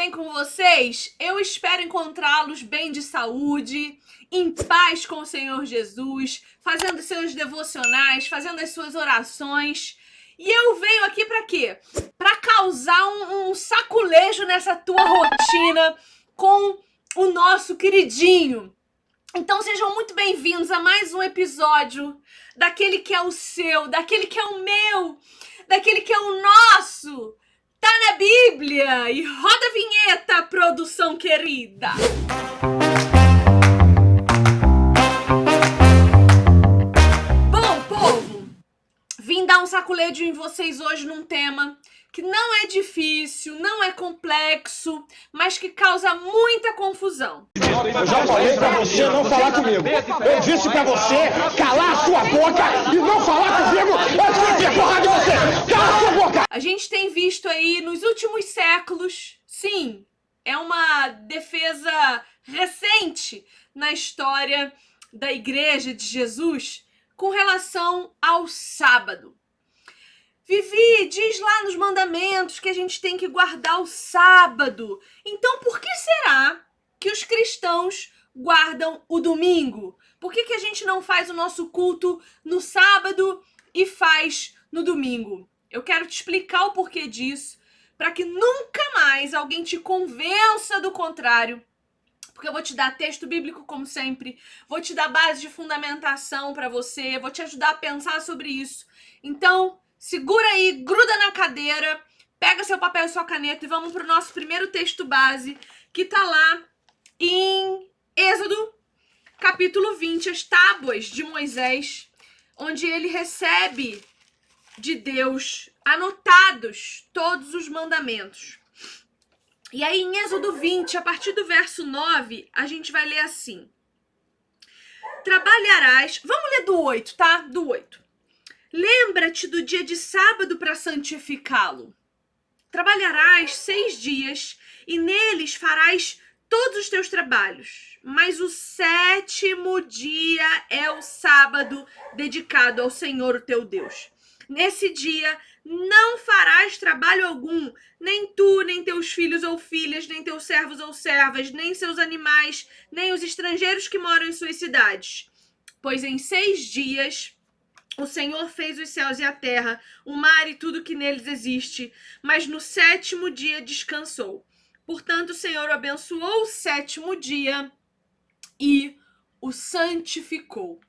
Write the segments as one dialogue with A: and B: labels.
A: bem com vocês? Eu espero encontrá-los bem de saúde, em paz com o Senhor Jesus, fazendo seus devocionais, fazendo as suas orações. E eu venho aqui para quê? Para causar um saculejo nessa tua rotina com o nosso queridinho. Então sejam muito bem-vindos a mais um episódio daquele que é o seu, daquele que é o meu, daquele que é o nosso. Tá na Bíblia! E roda a vinheta, produção querida! Bom, povo, vim dar um saculejo em vocês hoje num tema que não é difícil, não é complexo, mas que causa muita confusão.
B: Eu já falei pra você não falar comigo. Eu disse pra você calar a sua boca e não falar comigo antes de ter porra de você. Cala a sua boca!
A: A gente tem visto aí nos últimos séculos, sim, é uma defesa recente na história da Igreja de Jesus com relação ao sábado. Vivi diz lá nos mandamentos que a gente tem que guardar o sábado. Então, por que será que os cristãos guardam o domingo? Por que a gente não faz o nosso culto no sábado e faz no domingo? Eu quero te explicar o porquê disso, para que nunca mais alguém te convença do contrário. Porque eu vou te dar texto bíblico, como sempre, vou te dar base de fundamentação para você, vou te ajudar a pensar sobre isso. Então, segura aí, gruda na cadeira, pega seu papel e sua caneta e vamos para o nosso primeiro texto base, que está lá em Êxodo, capítulo 20, as tábuas de Moisés, onde ele recebe de Deus anotados todos os mandamentos. E aí em Êxodo 20, a partir do verso 9, a gente vai ler assim: trabalharás, vamos ler do 8, tá? Do 8. Lembra-te do dia de sábado para santificá-lo. Trabalharás 6 dias e neles farás todos os teus trabalhos. Mas o 7º dia é o sábado dedicado ao Senhor, o teu Deus. Nesse dia não farás trabalho algum, nem tu, nem teus filhos ou filhas, nem teus servos ou servas, nem seus animais, nem os estrangeiros que moram em suas cidades. Pois em 6 dias o Senhor fez os céus e a terra, o mar e tudo que neles existe, mas no 7º dia descansou. Portanto, o Senhor abençoou o 7º dia e o santificou.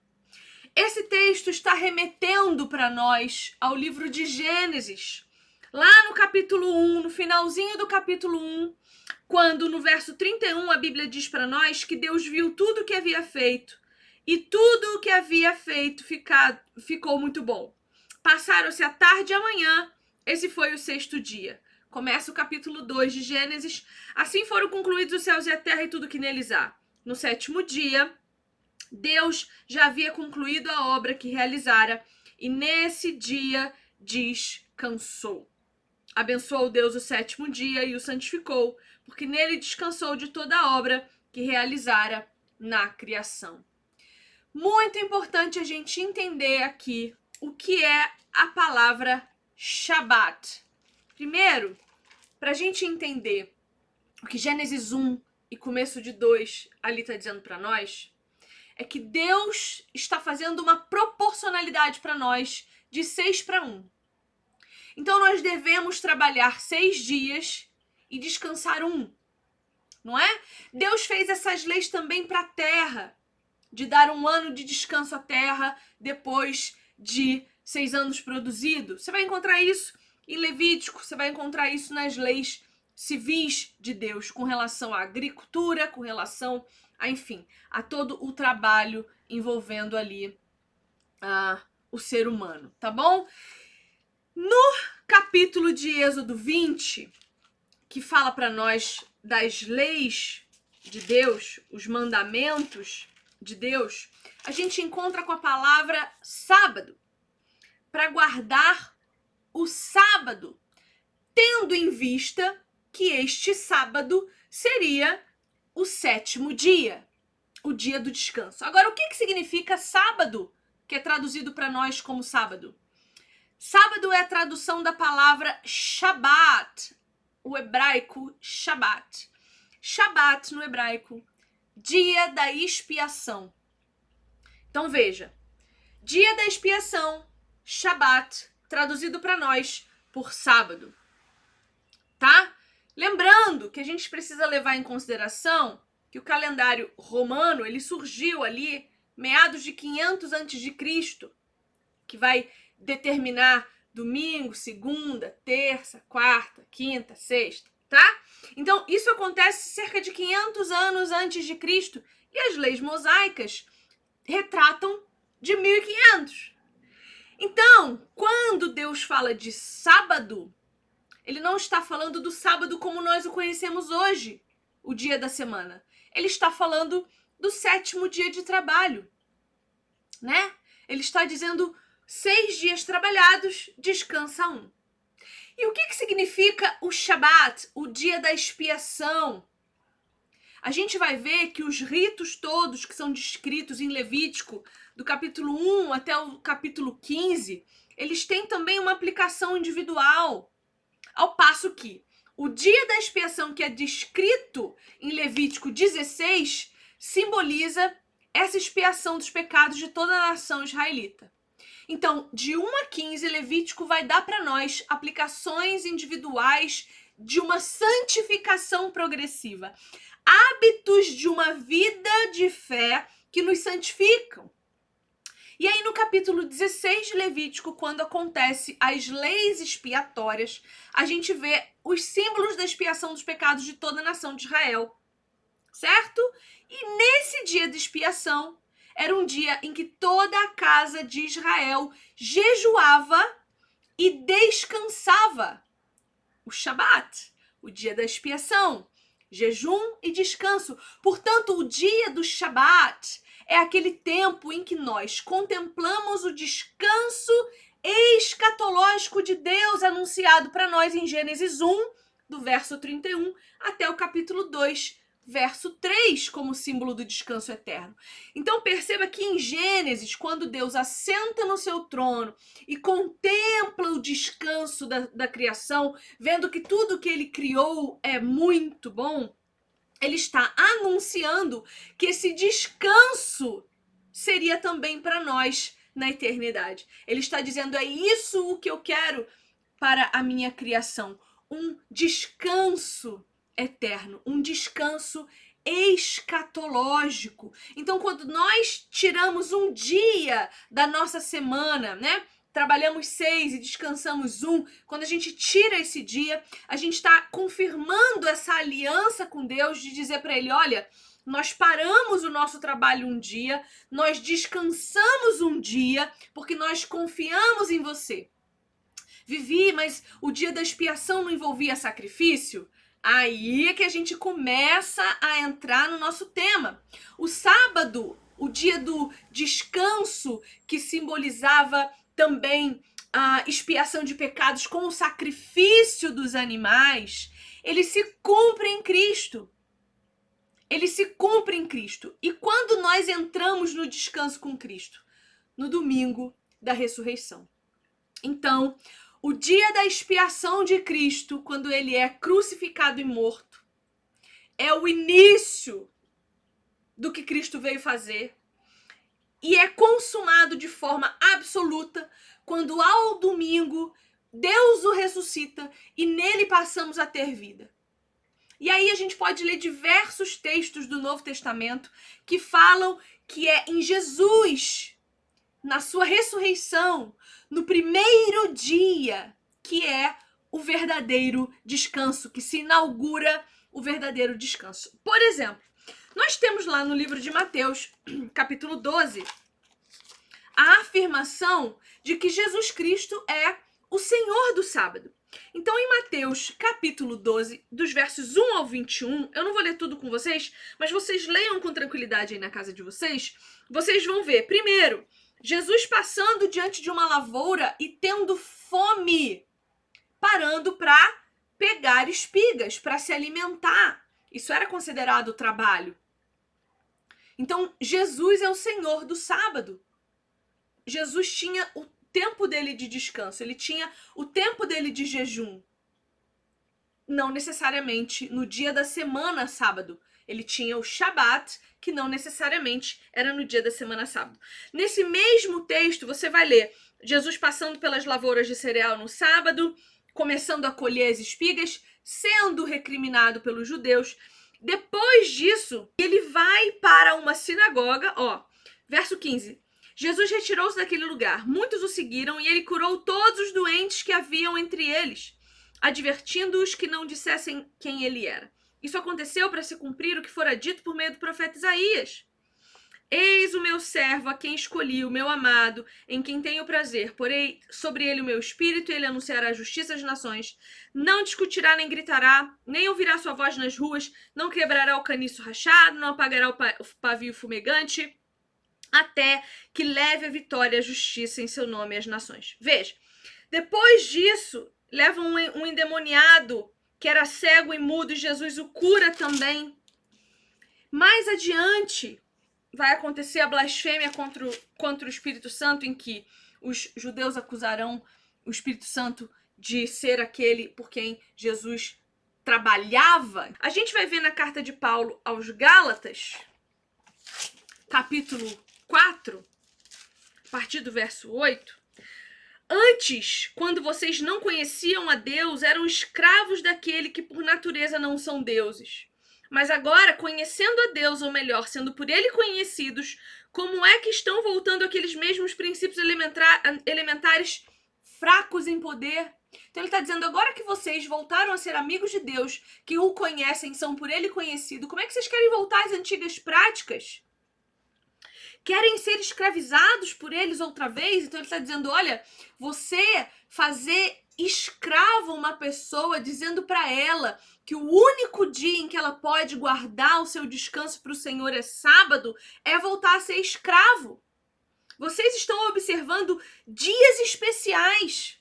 A: Esse texto está remetendo para nós ao livro de Gênesis, lá no capítulo 1, no finalzinho do capítulo 1, quando no verso 31 a Bíblia diz para nós que Deus viu tudo o que havia feito e tudo o que havia feito ficou muito bom. Passaram-se a tarde e a manhã, esse foi o 6º dia. Começa o capítulo 2 de Gênesis. Assim foram concluídos os céus e a terra e tudo que neles há. No 7º dia, Deus já havia concluído a obra que realizara e nesse dia descansou. Abençoou Deus o 7º dia e o santificou, porque nele descansou de toda a obra que realizara na criação. Muito importante a gente entender aqui o que é a palavra Shabat. Primeiro, para a gente entender o que Gênesis 1 e começo de 2 ali está dizendo para nós, é que Deus está fazendo uma proporcionalidade para nós de 6 para 1. Então nós devemos trabalhar 6 dias e descansar 1, não é? Deus fez essas leis também para a terra, de dar 1 ano de descanso à terra depois de 6 anos produzido. Você vai encontrar isso em Levítico, você vai encontrar isso nas leis civis de Deus, com relação à agricultura, com relação enfim, a todo o trabalho envolvendo ali o ser humano, tá bom? No capítulo de Êxodo 20, que fala para nós das leis de Deus, os mandamentos de Deus, a gente encontra com a palavra sábado, para guardar o sábado, tendo em vista que este sábado seria o 7º dia, o dia do descanso. Agora, o que significa sábado, que é traduzido para nós como sábado? Sábado é a tradução da palavra Shabat, o hebraico Shabat. Shabat no hebraico, dia da expiação. Então veja, dia da expiação, Shabat, traduzido para nós por sábado, tá? Lembrando que a gente precisa levar em consideração que o calendário romano, ele surgiu ali meados de 500 a.C., que vai determinar domingo, segunda, terça, quarta, quinta, sexta, tá? Então, isso acontece cerca de 500 anos antes de Cristo e as leis mosaicas retratam de 1500. Então, quando Deus fala de sábado, ele não está falando do sábado como nós o conhecemos hoje, o dia da semana. Ele está falando do 7º dia de trabalho, né? Ele está dizendo 6 dias trabalhados, descansa 1. E o que significa o Shabat, o dia da expiação? A gente vai ver que os ritos todos que são descritos em Levítico, do capítulo 1 até o capítulo 15, eles têm também uma aplicação individual. Ao passo que o dia da expiação, que é descrito em Levítico 16, simboliza essa expiação dos pecados de toda a nação israelita. Então, de 1 a 15, Levítico vai dar para nós aplicações individuais de uma santificação progressiva. Hábitos de uma vida de fé que nos santificam. E aí no capítulo 16 de Levítico, quando acontece as leis expiatórias, a gente vê os símbolos da expiação dos pecados de toda a nação de Israel, certo? E nesse dia de expiação, era um dia em que toda a casa de Israel jejuava e descansava. O Shabat, o dia da expiação, jejum e descanso. Portanto, o dia do Shabat é aquele tempo em que nós contemplamos o descanso escatológico de Deus anunciado para nós em Gênesis 1, do verso 31 até o capítulo 2, verso 3, como símbolo do descanso eterno. Então perceba que em Gênesis, quando Deus assenta no seu trono e contempla o descanso da criação, vendo que tudo que ele criou é muito bom, ele está anunciando que esse descanso seria também para nós na eternidade. Ele está dizendo, é isso o que eu quero para a minha criação. Um descanso eterno, um descanso escatológico. Então, quando nós tiramos um dia da nossa semana, né? Trabalhamos 6 e descansamos 1. Quando a gente tira esse dia, a gente está confirmando essa aliança com Deus de dizer para ele, olha, nós paramos o nosso trabalho um dia, nós descansamos um dia, porque nós confiamos em você. Vivi, mas o dia da expiação não envolvia sacrifício? Aí é que a gente começa a entrar no nosso tema. O sábado, o dia do descanso, que simbolizava também a expiação de pecados com o sacrifício dos animais, ele se cumpre em Cristo. Ele se cumpre em Cristo. E quando nós entramos no descanso com Cristo? No domingo da ressurreição. Então, o dia da expiação de Cristo, quando ele é crucificado e morto, é o início do que Cristo veio fazer. E é consumado de forma absoluta quando ao domingo Deus o ressuscita e nele passamos a ter vida. E aí a gente pode ler diversos textos do Novo Testamento que falam que é em Jesus, na sua ressurreição, no primeiro dia, que é o verdadeiro descanso, que se inaugura o verdadeiro descanso. Por exemplo, nós temos lá no livro de Mateus, capítulo 12, a afirmação de que Jesus Cristo é o Senhor do sábado. Então, em Mateus, capítulo 12, dos versos 1 ao 21, eu não vou ler tudo com vocês, mas vocês leiam com tranquilidade aí na casa de vocês, vocês vão ver, primeiro, Jesus passando diante de uma lavoura e tendo fome, parando para pegar espigas, para se alimentar. Isso era considerado trabalho. Então, Jesus é o Senhor do sábado. Jesus tinha o tempo dele de descanso, ele tinha o tempo dele de jejum. não necessariamente no dia da semana sábado. Ele tinha o Shabat, que não necessariamente era no dia da semana sábado. Nesse mesmo texto, você vai ler Jesus passando pelas lavouras de cereal no sábado, começando a colher as espigas, sendo recriminado pelos judeus. Depois disso, ele vai para uma sinagoga, verso 15. Jesus retirou-se daquele lugar, muitos o seguiram e ele curou todos os doentes que haviam entre eles, advertindo-os que não dissessem quem ele era. Isso aconteceu para se cumprir o que fora dito por meio do profeta Isaías. Eis o meu servo, a quem escolhi, o meu amado, em quem tenho prazer. Porei sobre ele o meu espírito, ele anunciará a justiça às nações. Não discutirá nem gritará, nem ouvirá sua voz nas ruas, não quebrará o caniço rachado, não apagará o pavio fumegante, até que leve a vitória e a justiça em seu nome às nações. Veja, depois disso, leva um endemoniado que era cego e mudo, e Jesus o cura também. Mais adiante, vai acontecer a blasfêmia contra o Espírito Santo, em que os judeus acusarão o Espírito Santo de ser aquele por quem Jesus trabalhava. A gente vai ver na carta de Paulo aos Gálatas, capítulo 4, a partir do verso 8. Antes, quando vocês não conheciam a Deus, eram escravos daquele que por natureza não são deuses. Mas agora, conhecendo a Deus, ou melhor, sendo por ele conhecidos, como é que estão voltando aqueles mesmos princípios elementares fracos em poder? Então ele está dizendo, agora que vocês voltaram a ser amigos de Deus, que o conhecem, são por ele conhecidos, como é que vocês querem voltar às antigas práticas? Querem ser escravizados por eles outra vez? Então ele está dizendo, olha, você fazer escravo uma pessoa, dizendo para ela que o único dia em que ela pode guardar o seu descanso para o Senhor é sábado, é voltar a ser escravo. Vocês estão observando dias especiais,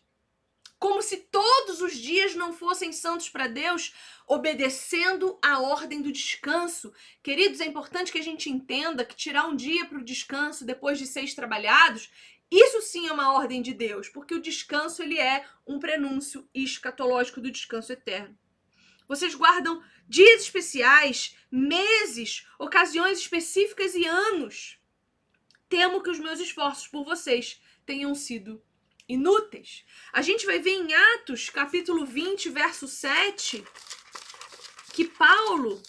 A: como se todos os dias não fossem santos para Deus, obedecendo a ordem do descanso. Queridos, é importante que a gente entenda que tirar um dia para o descanso depois de 6 trabalhados, isso sim é uma ordem de Deus, porque o descanso ele é um prenúncio escatológico do descanso eterno. Vocês guardam dias especiais, meses, ocasiões específicas e anos. Temo que os meus esforços por vocês tenham sido inúteis. A gente vai ver em Atos, capítulo 20, verso 7, que Paulo,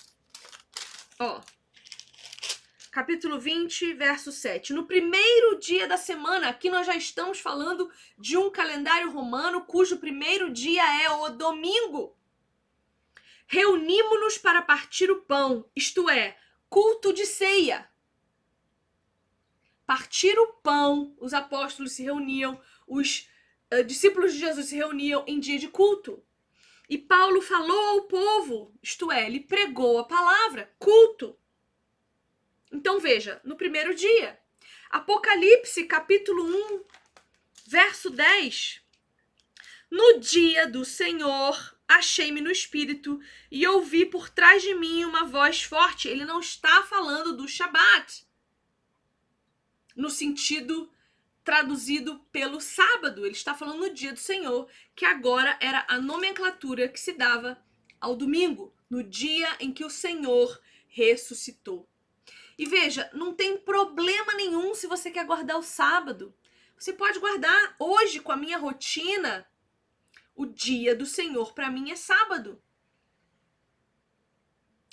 A: capítulo 20, verso 7. No primeiro dia da semana, aqui nós já estamos falando de um calendário romano cujo primeiro dia é o domingo. Reunimos-nos para partir o pão, isto é, culto de ceia. Partir o pão, os apóstolos se reuniam, os discípulos de Jesus se reuniam em dia de culto. E Paulo falou ao povo, isto é, ele pregou a palavra, culto. Então veja, no primeiro dia, Apocalipse capítulo 1, verso 10. No dia do Senhor, achei-me no espírito e ouvi por trás de mim uma voz forte. Ele não está falando do Shabat, no sentido traduzido pelo sábado. Ele está falando no dia do Senhor, que agora era a nomenclatura que se dava ao domingo, no dia em que o Senhor ressuscitou. E veja, não tem problema nenhum se você quer guardar o sábado. Você pode guardar hoje com a minha rotina. O dia do Senhor para mim é sábado.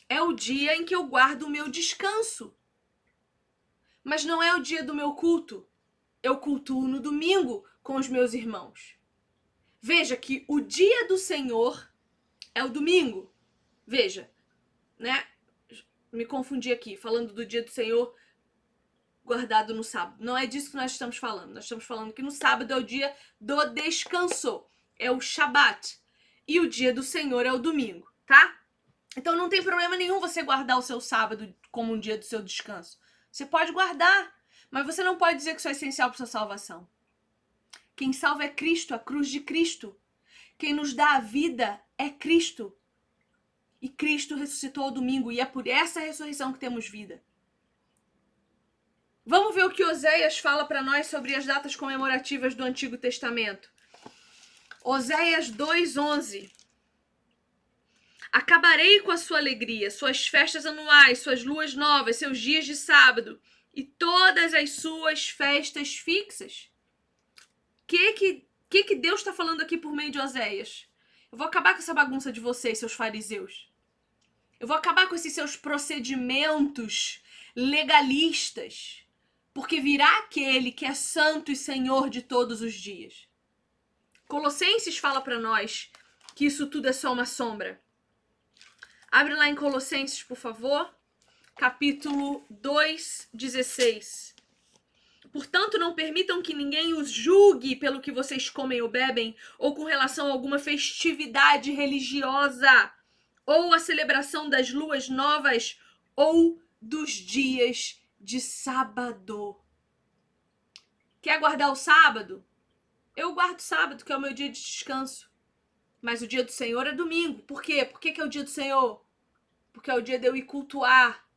A: É o dia em que eu guardo o meu descanso. Mas não é o dia do meu culto. Eu cultuo no domingo com os meus irmãos. Veja que o dia do Senhor é o domingo. Veja, né? Me confundi aqui, falando do dia do Senhor guardado no sábado. Não é disso que nós estamos falando. Nós estamos falando que no sábado é o dia do descanso. É o Shabat. E o dia do Senhor é o domingo, tá? Então não tem problema nenhum você guardar o seu sábado como um dia do seu descanso. Você pode guardar, mas você não pode dizer que isso é essencial para sua salvação. Quem salva é Cristo, a cruz de Cristo. Quem nos dá a vida é Cristo. E Cristo ressuscitou ao domingo, e é por essa ressurreição que temos vida. Vamos ver o que Oséias fala para nós sobre as datas comemorativas do Antigo Testamento. Oséias 2:11. Acabarei com a sua alegria, suas festas anuais, suas luas novas, seus dias de sábado e todas as suas festas fixas. Que Deus está falando aqui por meio de Oséias? Eu vou acabar com essa bagunça de vocês, seus fariseus. Eu vou acabar com esses seus procedimentos legalistas, porque virá aquele que é santo e senhor de todos os dias. Colossenses fala para nós que isso tudo é só uma sombra. Abre lá em Colossenses, por favor, capítulo 2, 16. Portanto, não permitam que ninguém os julgue pelo que vocês comem ou bebem, ou com relação a alguma festividade religiosa, ou a celebração das luas novas, ou dos dias de sábado. Quer guardar o sábado? Eu guardo sábado, que é o meu dia de descanso. Mas o dia do Senhor é domingo. Por quê? Por que é o dia do Senhor? Porque é o dia de eu ir cultuar.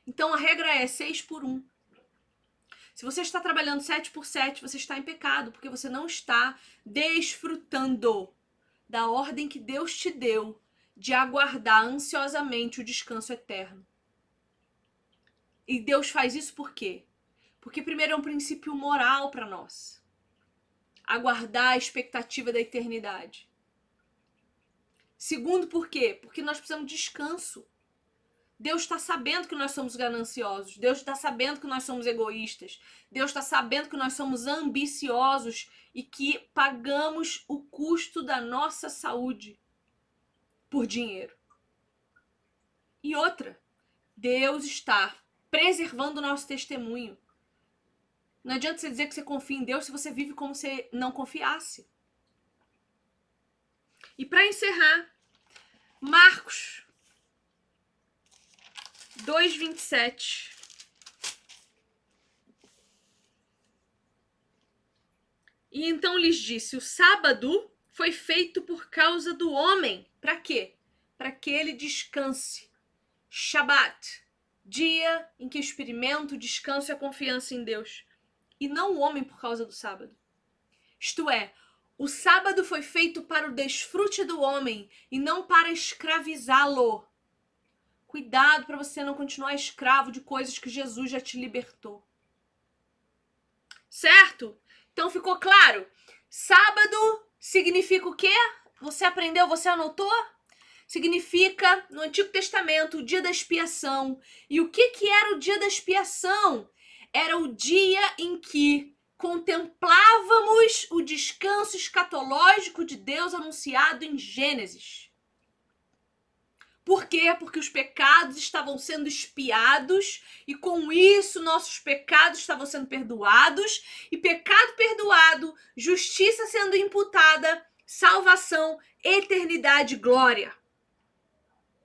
A: Então a regra é 6:1. Se você está trabalhando 7/7, você está em pecado, porque você não está desfrutando da ordem que Deus te deu de aguardar ansiosamente o descanso eterno. E Deus faz isso por quê? Porque primeiro é um princípio moral para nós. Aguardar a expectativa da eternidade. Segundo, por quê? Porque nós precisamos de descanso. Deus está sabendo que nós somos gananciosos. Deus está sabendo que nós somos egoístas. Deus está sabendo que nós somos ambiciosos e que pagamos o custo da nossa saúde por dinheiro. E outra, Deus está preservando o nosso testemunho. Não adianta você dizer que você confia em Deus se você vive como se não confiasse. E para encerrar, Marcos 2:27. E então lhes disse: o sábado foi feito por causa do homem. Para quê? Para que ele descanse. Shabat, dia em que experimenta o descanso e a confiança em Deus. E não o homem por causa do sábado. Isto é, o sábado foi feito para o desfrute do homem e não para escravizá-lo. Cuidado para você não continuar escravo de coisas que Jesus já te libertou. Certo? Então ficou claro? Sábado significa o quê? Você aprendeu? Você anotou? Significa, no Antigo Testamento, o dia da expiação. E o que era o dia da expiação? Era o dia em que contemplávamos o descanso escatológico de Deus anunciado em Gênesis. Por quê? Porque os pecados estavam sendo expiados e com isso nossos pecados estavam sendo perdoados. E pecado perdoado, justiça sendo imputada, salvação, eternidade, glória.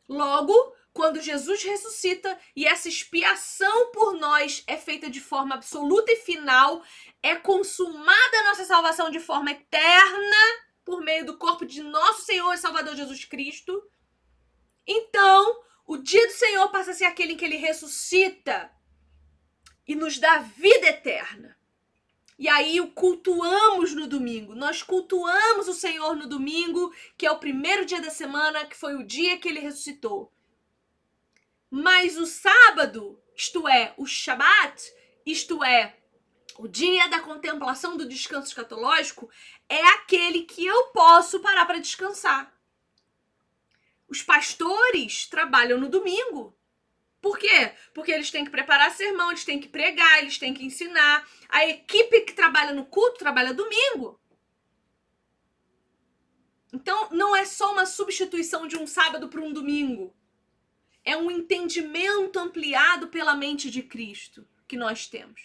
A: Logo, quando Jesus ressuscita e essa expiação por nós é feita de forma absoluta e final, é consumada a nossa salvação de forma eterna por meio do corpo de nosso Senhor e Salvador Jesus Cristo. Então, o dia do Senhor passa a ser aquele em que ele ressuscita e nos dá vida eterna. E aí o cultuamos no domingo. Nós cultuamos o Senhor no domingo, que é o primeiro dia da semana, que foi o dia que ele ressuscitou. Mas o sábado, isto é, o Shabat, isto é, o dia da contemplação do descanso escatológico, é aquele que eu posso parar para descansar. Os pastores trabalham no domingo. Por quê? Porque eles têm que preparar sermão, eles têm que pregar, eles têm que ensinar. A equipe que trabalha no culto trabalha domingo. Então, não é só uma substituição de um sábado para um domingo. É um entendimento ampliado pela mente de Cristo que nós temos.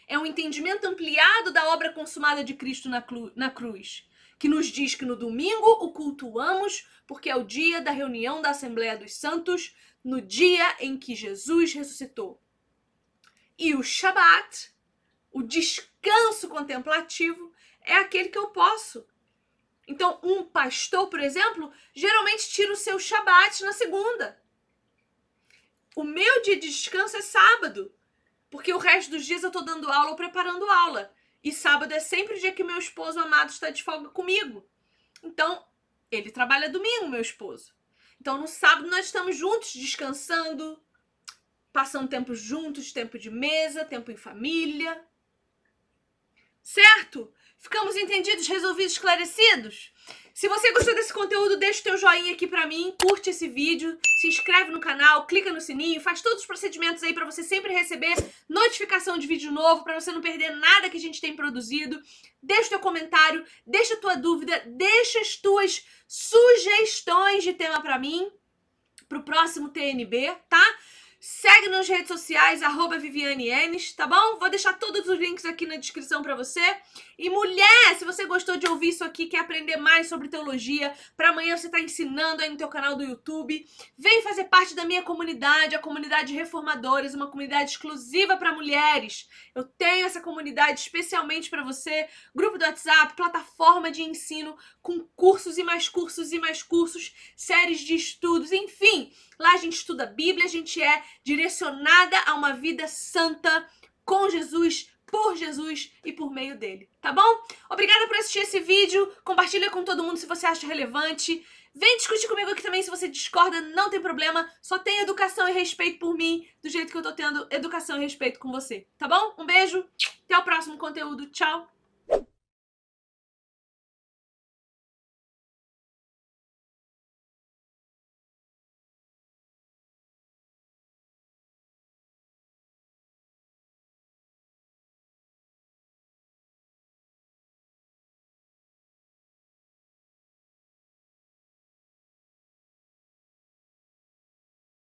A: É um entendimento ampliado da obra consumada de Cristo na cruz, que nos diz que no domingo o cultuamos porque é o dia da reunião da Assembleia dos Santos, no dia em que Jesus ressuscitou. E o Shabat, o descanso contemplativo, é aquele que eu posso. Então, um pastor, por exemplo, geralmente tira o seu Shabat na segunda. O meu dia de descanso é sábado, porque o resto dos dias eu estou dando aula ou preparando aula. E sábado é sempre o dia que meu esposo amado está de folga comigo. Então, Ele trabalha domingo, meu esposo. Então, no sábado, nós estamos juntos, descansando, passando tempo juntos, tempo de mesa, tempo em família. Certo? Ficamos entendidos, resolvidos, esclarecidos? Se você gostou desse conteúdo, deixa o teu joinha aqui pra mim, curte esse vídeo, se inscreve no canal, clica no sininho, faz todos os procedimentos aí pra você sempre receber notificação de vídeo novo, pra você não perder nada que a gente tem produzido. Deixa o teu comentário, deixa a tua dúvida, deixa as tuas sugestões de tema pra mim, pro próximo TNB, tá? Segue nas redes sociais, @VivianeEnes, tá bom? Vou deixar todos os links aqui na descrição pra você. E mulher, se você gostou de ouvir isso aqui, quer aprender mais sobre teologia, pra amanhã você tá ensinando aí no teu canal do YouTube, vem fazer parte da minha comunidade, a comunidade Reformadores, uma comunidade exclusiva pra mulheres. Eu tenho essa comunidade especialmente pra você, grupo do WhatsApp, plataforma de ensino com cursos e mais cursos e mais cursos, séries de estudos, enfim. Lá a gente estuda a Bíblia, a gente é direcionada a uma vida santa com Jesus, por Jesus e por meio dele, tá bom? Obrigada por assistir esse vídeo, compartilha com todo mundo se você acha relevante, vem discutir comigo aqui também se você discorda, não tem problema, só tem educação e respeito por mim, do jeito que eu tô tendo educação e respeito com você, tá bom? Um beijo, até o próximo conteúdo, tchau!